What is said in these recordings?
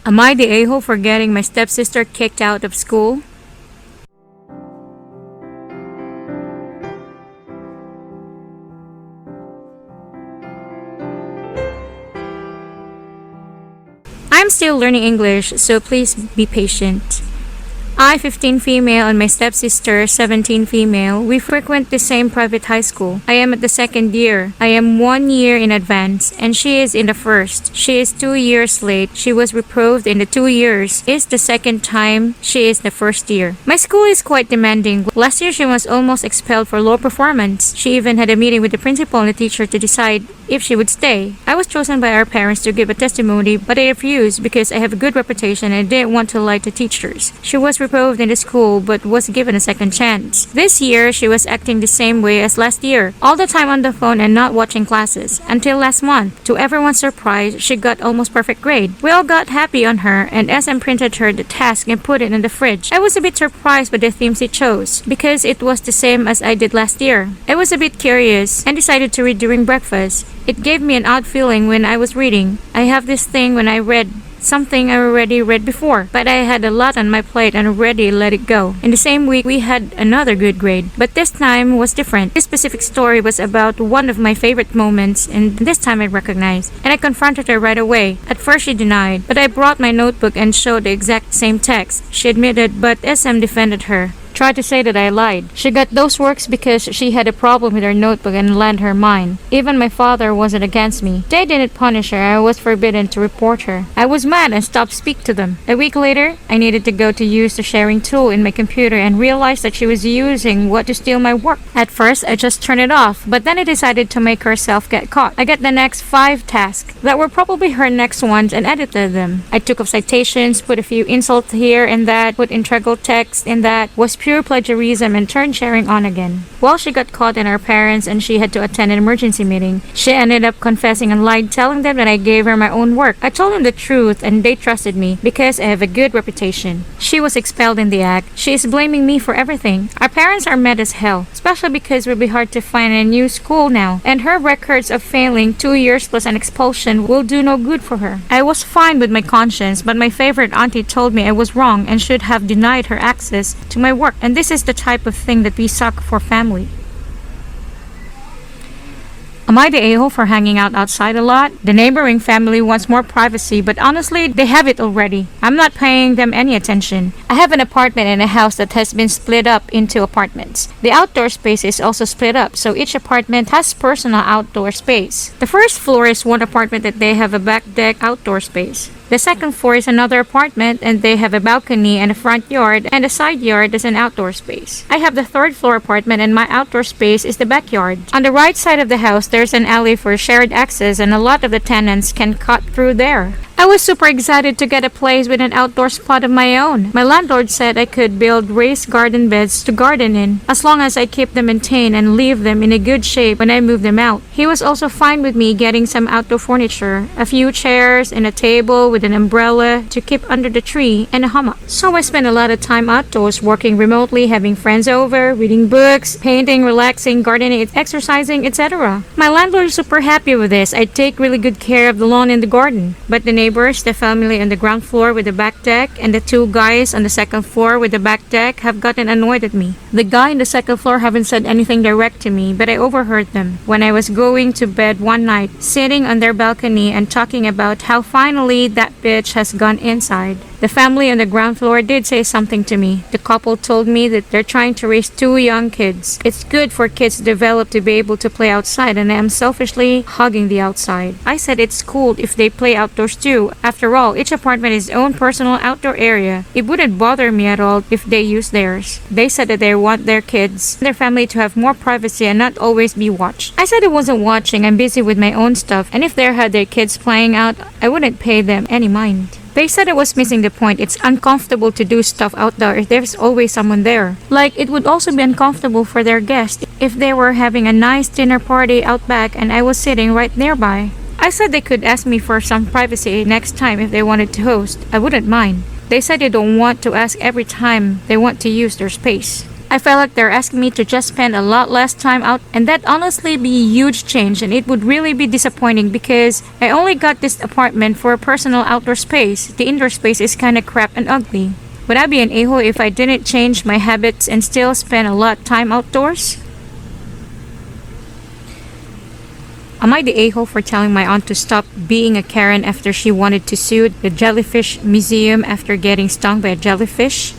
Am I the a-hole for getting my stepsister kicked out of school? I'm still learning English, so please be patient. I, 15 female, and my stepsister, 17 female, we frequent the same private high school. I am at the second year. I am 1 year in advance, and she is in the first. She is 2 years late. She was reproved in the 2 years. It's the second time she is the first year. My school is quite demanding. Last year, she was almost expelled for low performance. She even had a meeting with the principal and the teacher to decide if she would stay. I was chosen by our parents to give a testimony, but I refused because I have a good reputation and I didn't want to lie to teachers. She was reproved in the school but was given a second chance. This year, she was acting the same way as last year, all the time on the phone and not watching classes. Until last month, to everyone's surprise, she got almost perfect grade. We all got happy on her, and SM printed her the task and put it in the fridge. I was a bit surprised by the themes she chose, because it was the same as I did last year. I was a bit curious and decided to read during breakfast. It gave me an odd feeling when I was reading. I have this thing when I read something I already read before, but I had a lot on my plate and already let it go. In the same week, we had another good grade, but this time was different. This specific story was about one of my favorite moments, and this time I recognized, and I confronted her right away. At first she denied, but I brought my notebook and showed the exact same text. She admitted, but SM defended her. Tried to say that I lied. She got those works because she had a problem with her notebook and lent her mine. Even my father wasn't against me. They didn't punish her. I was forbidden to report her. I was mad and stopped speaking to them. A week later, I needed to go to use the sharing tool in my computer and realized that she was using what to steal my work. At first, I just turned it off, but then I decided to make herself get caught. I got the next 5 tasks that were probably her next ones and edited them. I took off citations, put a few insults here and that, put integral text in that, was pure plagiarism, and turned sharing on again. Well, she got caught in our parents and she had to attend an emergency meeting. She ended up confessing and lied, telling them that I gave her my own work. I told them the truth and they trusted me because I have a good reputation. She was expelled in the act. She is blaming me for everything. Our parents are mad as hell, especially because it will be hard to find a new school now, and her records of failing 2 years plus an expulsion will do no good for her. I was fine with my conscience, but my favorite auntie told me I was wrong and should have denied her access to my work, and this is the type of thing that we suck for family. Am I the a-hole for hanging out outside a lot? The neighboring family wants more privacy, but honestly, they have it already. I'm not paying them any attention. I have an apartment in a house that has been split up into apartments. The outdoor space is also split up, so each apartment has personal outdoor space. The first floor is one apartment that they have a back deck outdoor space. The second floor is another apartment and they have a balcony and a front yard, and the side yard is an outdoor space. I have the third floor apartment and my outdoor space is the backyard. On the right side of the house, there's an alley for shared access and a lot of the tenants can cut through there. I was super excited to get a place with an outdoor spot of my own. My landlord said I could build raised garden beds to garden in, as long as I keep them maintained and leave them in a good shape when I move them out. He was also fine with me getting some outdoor furniture, a few chairs and a table with an umbrella to keep under the tree and a hammock. So I spent a lot of time outdoors working remotely, having friends over, reading books, painting, relaxing, gardening, exercising, etc. My landlord is super happy with this. I take really good care of the lawn and the garden. But the neighbors, the family on the ground floor with the back deck, and the 2 guys on the second floor with the back deck have gotten annoyed at me. The guy on the second floor haven't said anything direct to me, but I overheard them when I was going to bed one night, sitting on their balcony and talking about how finally that bitch has gone inside. The family on the ground floor did say something to me. The couple told me that they're trying to raise 2 young kids. It's good for kids to develop to be able to play outside, and I am selfishly hugging the outside. I said it's cool if they play outdoors too. After all, each apartment has its own personal outdoor area. It wouldn't bother me at all if they use theirs. They said that they want their kids, their family to have more privacy and not always be watched. I said I wasn't watching, I'm busy with my own stuff, and if they had their kids playing out, I wouldn't pay them any mind. They said I was missing the point. It's uncomfortable to do stuff outdoor if there's always someone there. Like, it would also be uncomfortable for their guests if they were having a nice dinner party out back and I was sitting right nearby. I said they could ask me for some privacy next time if they wanted to host. I wouldn't mind. They said they don't want to ask every time they want to use their space. I felt like they're asking me to just spend a lot less time out, and that honestly be a huge change, and it would really be disappointing because I only got this apartment for a personal outdoor space. The indoor space is kinda crap and ugly. Would I be an a-hole if I didn't change my habits and still spend a lot of time outdoors? Am I the a-hole for telling my aunt to stop being a Karen after she wanted to sue the jellyfish museum after getting stung by a jellyfish?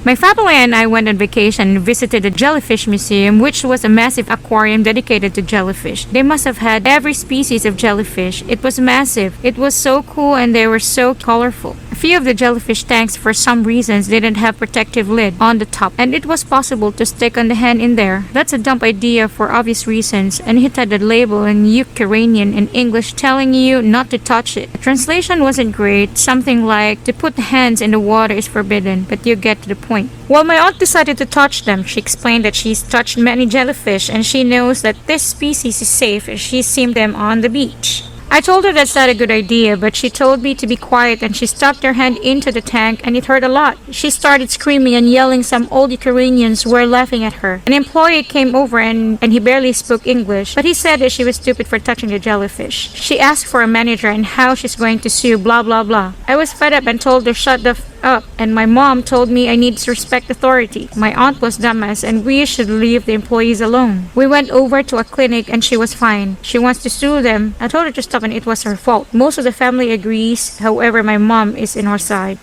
My family and I went on vacation and visited the jellyfish museum, which was a massive aquarium dedicated to jellyfish. They must have had every species of jellyfish. It was massive. It was so cool and they were so colorful. A few of the jellyfish tanks for some reasons didn't have protective lid on the top, and it was possible to stick on the hand in there. That's a dumb idea for obvious reasons, and it had a label in Ukrainian and English telling you not to touch it. The translation wasn't great, something like to put hands in the water is forbidden, but you get to the point. Well, my aunt decided to touch them. She explained that she's touched many jellyfish and she knows that this species is safe as she's seen them on the beach. I told her that's not a good idea, but she told me to be quiet and she stuck her hand into the tank and it hurt a lot. She started screaming and yelling. Some old Ukrainians were laughing at her. An employee came over and he barely spoke English, but he said that she was stupid for touching the jellyfish. She asked for a manager and how she's going to sue, blah blah blah. I was fed up and told her shut the up, and my mom told me I need to respect authority. My aunt was dumbass and we should leave the employees alone. We went over to a clinic and she was fine. She wants to sue them. I told her to stop and it was her fault. Most of the family agrees, however my mom is in our side.